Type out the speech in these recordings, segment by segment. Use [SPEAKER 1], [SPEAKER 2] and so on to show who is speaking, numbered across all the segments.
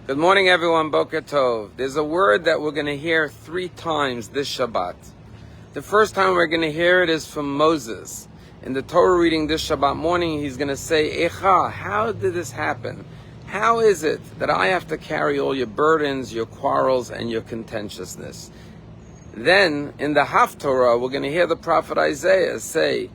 [SPEAKER 1] Good morning, everyone. Boker Tov. There's a word that we're going to hear 3 times this Shabbat. The first time we're going to hear it is from Moses. In the Torah reading this Shabbat morning, he's going to say, Echa, how did this happen? How is it that I have to carry all your burdens, your quarrels, and your contentiousness? Then, in the Haftorah, we're going to hear the prophet Isaiah say,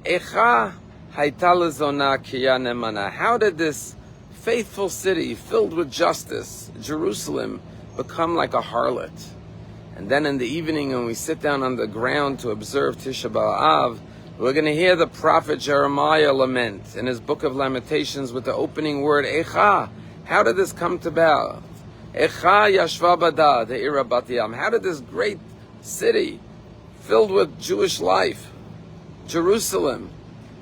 [SPEAKER 1] Echa hayta lezona kiya nemana. How did this faithful city filled with justice, Jerusalem, become like a harlot? And then in the evening, when we sit down on the ground to observe Tisha B'Av, we're going to hear the prophet Jeremiah lament in his book of Lamentations with the opening word, Echa. How did this come to about? Echa yashva bada de'ira bat yam. How did this great city filled with Jewish life, Jerusalem,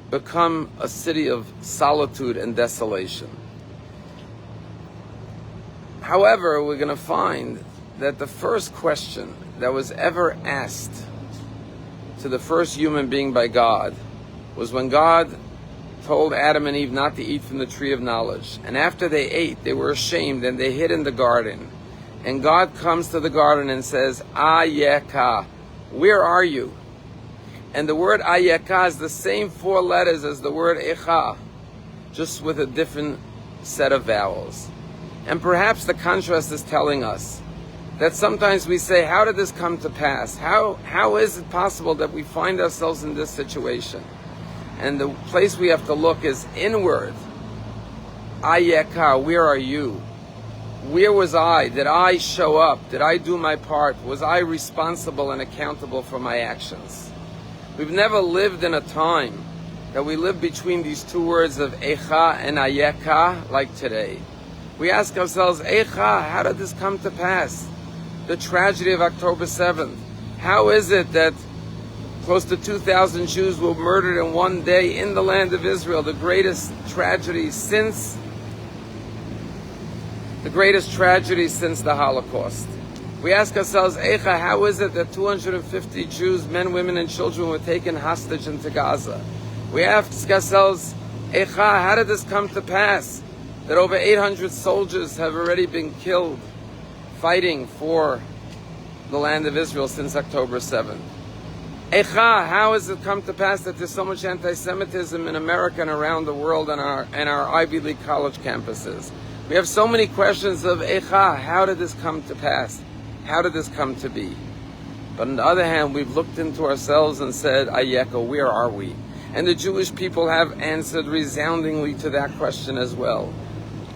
[SPEAKER 1] become a city of solitude and desolation? However, we're going to find that the first question that was ever asked to the first human being by God was when God told Adam and Eve not to eat from the tree of knowledge. And after they ate, they were ashamed and they hid in the garden. And God comes to the garden and says, Ayeka, where are you? And the word Ayeka is the same 4 letters as the word Echa, just with a different set of vowels. And perhaps the contrast is telling us that sometimes we say, how did this come to pass? How is it possible that we find ourselves in this situation? And the place we have to look is inward. Ayeka, where are you? Where was I? Did I show up? Did I do my part? Was I responsible and accountable for my actions? We've never lived in a time that we live between these 2 words of Echa and Ayeka like today. We ask ourselves, Echa, how did this come to pass? The tragedy of October 7th. How is it that close to 2,000 Jews were murdered in one day in the land of Israel? The greatest tragedy since the Holocaust. We ask ourselves, Echa, how is it that 250 Jews, men, women, and children were taken hostage into Gaza? We ask ourselves, Echa, how did this come to pass that over 800 soldiers have already been killed fighting for the land of Israel since October 7th? Echa, how has it come to pass that there's so much anti-Semitism in America and around the world and our Ivy League college campuses? We have so many questions of Echa, how did this come to pass? How did this come to be? But on the other hand, we've looked into ourselves and said, Ayeka, where are we? And the Jewish people have answered resoundingly to that question as well.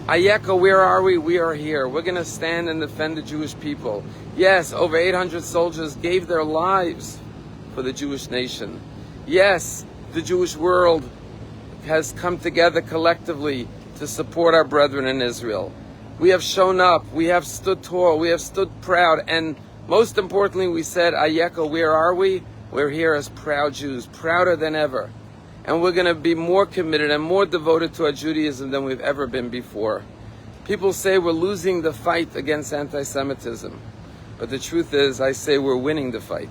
[SPEAKER 1] Ayeka, where are we? We are here. We're going to stand and defend the Jewish people. Yes, over 800 soldiers gave their lives for the Jewish nation. Yes, the Jewish world has come together collectively to support our brethren in Israel. We have shown up. We have stood tall. We have stood proud. And most importantly, we said, Ayeka, where are we? We're here as proud Jews, prouder than ever. And we're going to be more committed and more devoted to our Judaism than we've ever been before. People say we're losing the fight against anti-Semitism. But the truth is, I say we're winning the fight.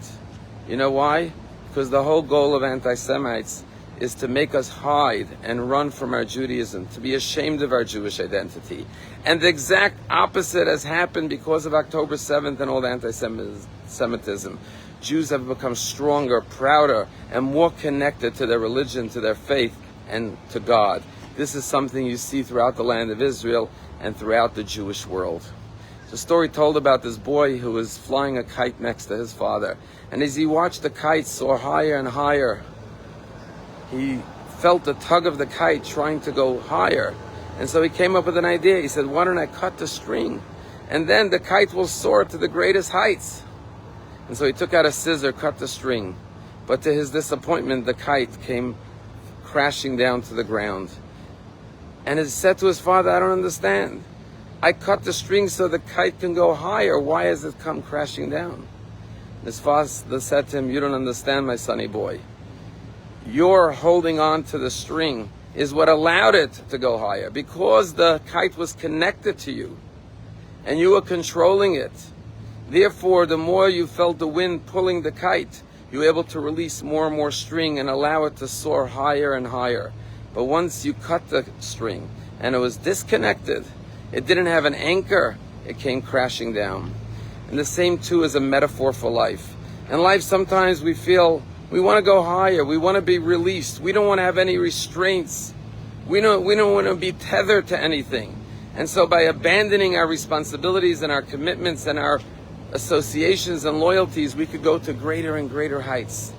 [SPEAKER 1] You know why? Because the whole goal of anti-Semites is to make us hide and run from our Judaism, to be ashamed of our Jewish identity. And the exact opposite has happened because of October 7th and all the anti-Semitism. Jews have become stronger, prouder, and more connected to their religion, to their faith, and to God. This is something you see throughout the land of Israel and throughout the Jewish world. There's a story told about this boy who was flying a kite next to his father. And as he watched the kite soar higher and higher, he felt the tug of the kite trying to go higher. And so he came up with an idea. He said, why don't I cut the string? And then the kite will soar to the greatest heights. And so he took out a scissor, cut the string. But to his disappointment, the kite came crashing down to the ground. And he said to his father, I don't understand. I cut the string so the kite can go higher. Why has it come crashing down? His father said to him, you don't understand, my sonny boy. Your holding on to the string is what allowed it to go higher, because the kite was connected to you and you were controlling it. Therefore, the more you felt the wind pulling the kite, you were able to release more and more string and allow it to soar higher and higher. But once you cut the string and it was disconnected, it didn't have an anchor, it came crashing down. And the same too is a metaphor for life. In life, sometimes we feel we want to go higher, we want to be released, we don't want to have any restraints, we don't want to be tethered to anything. And so by abandoning our responsibilities and our commitments and our associations and loyalties, we could go to greater and greater heights.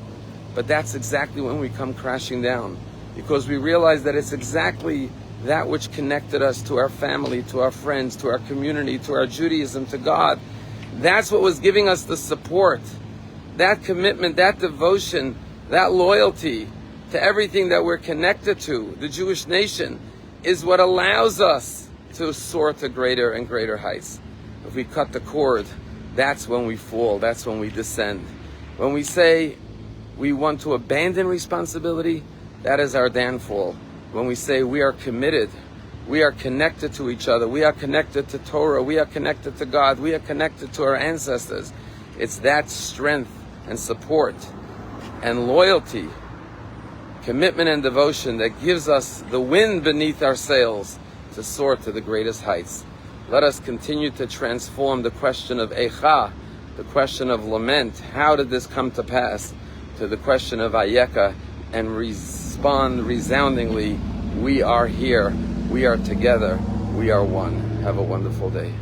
[SPEAKER 1] But that's exactly when we come crashing down, because we realize that it's exactly that which connected us to our family, to our friends, to our community, to our Judaism, to God. That's what was giving us the support, that commitment, that devotion, that loyalty to everything that we're connected to, the Jewish nation, is what allows us to soar to greater and greater heights. If we cut the cord, that's when we fall, that's when we descend. When we say we want to abandon responsibility, that is our downfall. When we say we are committed, we are connected to each other, we are connected to Torah, we are connected to God, we are connected to our ancestors, it's that strength and support and loyalty, commitment and devotion that gives us the wind beneath our sails to soar to the greatest heights. Let us continue to transform the question of Eicha, the question of lament, how did this come to pass, to the question of Ayeka, and respond resoundingly, we are here, we are together, we are one. Have a wonderful day.